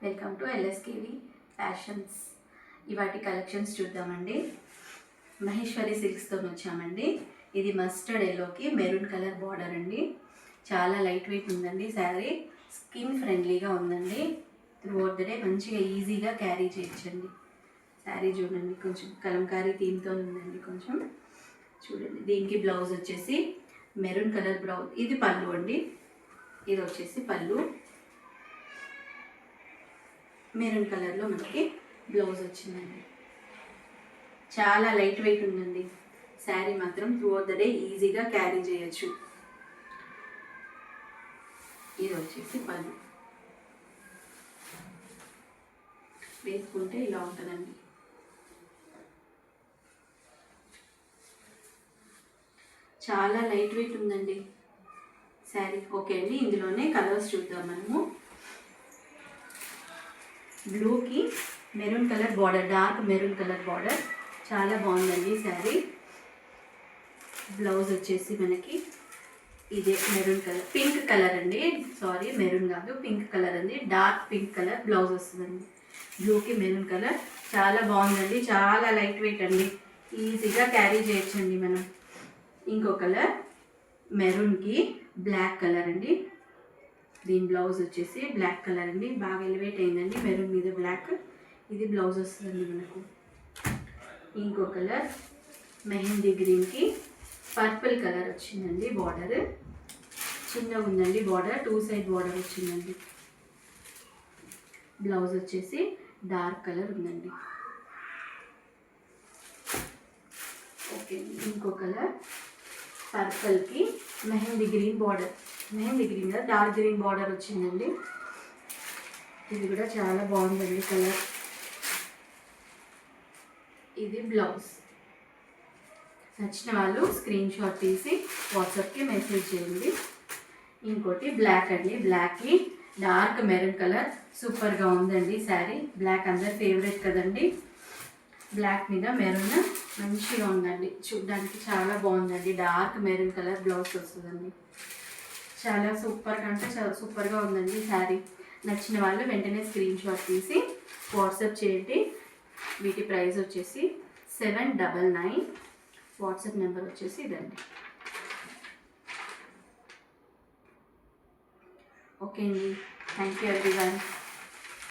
Welcome to LSKV fashions. ఇవాటి collections చూద్దామండి. మహేశ్వరి సిల్క్స్తో వచ్చామండి. ఇది మస్టర్డ్ ఎల్లోకి మెరూన్ కలర్ బార్డర్ అండి. చాలా లైట్ వెయిట్ ఉందండి. శారీ స్కిన్ ఫ్రెండ్లీగా ఉందండి. త్రూఅవుట్ ద డే మంచిగా ఈజీగా క్యారీ చేయొచ్చండి. శారీ చూడండి, కొంచెం కలంకారీ థీమ్తో ఉందండి. కొంచెం చూడండి, దీనికి బ్లౌజ్ వచ్చేసి మెరూన్ కలర్ బ్లౌజ్. ఇది పళ్ళు అండి. ఇది వచ్చేసి పళ్ళు మెరూన్ కలర్లో మనకి బ్లౌజ్ వచ్చిందండి. చాలా లైట్ వెయిట్ ఉందండి. శారీ మాత్రం త్రూఅవుట్ ద డే ఈజీగా క్యారీ చేయొచ్చు. ఇది వచ్చేసి పళ్ళు, వేసుకుంటే ఇలా ఉంటుందండి. చాలా లైట్ వెయిట్ ఉందండి శారీ. ఓకే అండి, ఇందులోనే కలర్స్ చూద్దాం మనము. బ్లూకి maroon colour border, dark maroon colour border, చాలా బాగుందండి శారీ. బ్లౌజ్ వచ్చేసి మనకి ఇదే మెరూన్ కలర్, పింక్ కలర్ అండి. సారీ, మెరూన్ కాదు, పింక్ కలర్ అండి. డార్క్ పింక్ కలర్ బ్లౌజ్ వస్తుందండి. బ్లూకి మెరూన్ కలర్ చాలా బాగుందండి. చాలా లైట్ వెయిట్ అండి, ఈజీగా క్యారీ చేయొచ్చండి మనం. ఇంకో కలర్ మెరూన్కి బ్లాక్ కలర్ అండి. దీని బ్లౌజ్ వచ్చేసి బ్లాక్ కలర్ అండి. బాగా ఎలివేట్ అయిందండి మెరూన్ మీద బ్లాక్. ఇది బ్లౌజ్ వస్తుందండి మనకు. ఇంకో కలర్ మెహందీ గ్రీన్కి పర్పుల్ కలర్ వచ్చిందండి. బార్డర్ చిన్నగా ఉందండి. బార్డర్ 2 సైడ్ బార్డర్ వచ్చిందండి. బ్లౌజ్ వచ్చేసి డార్క్ కలర్ ఉందండి. ఓకే, ఇంకో కలర్ పర్పుల్కి mehndi green border, mehndi green కదా, డార్క్ గ్రీన్ బార్డర్ వచ్చిందండి. ఇది కూడా చాలా బాగుందండి కలర్. ఇది బ్లౌజ్. నచ్చిన వాళ్ళు స్క్రీన్ షాట్ తీసి వాట్సాప్కి మెసేజ్ చేయండి. ఇంకోటి బ్లాక్ అండి. బ్లాక్కి డార్క్ మెరూన్ కలర్, సూపర్గా ఉందండి శారీ. బ్లాక్ అందరి ఫేవరెట్ కదండి. బ్లాక్ మీద మెరూన్ మంచిగా ఉందండి. చూడ్డానికి చాలా బాగుందండి. డార్క్ మెరూన్ కలర్ బ్లౌజ్ వస్తుందండి. చాలా సూపర్ అంటే చాలా సూపర్గా ఉందండి శారీ. నచ్చిన వాళ్ళు వెంటనే స్క్రీన్ షాట్ తీసి వాట్సాప్ చేయండి. వీటి ప్రైస్ వచ్చేసి 799. వాట్సాప్ నెంబర్ వచ్చేసి ఇదండి. ఓకే అండి, థ్యాంక్ యూ ఎవ్రీవన్.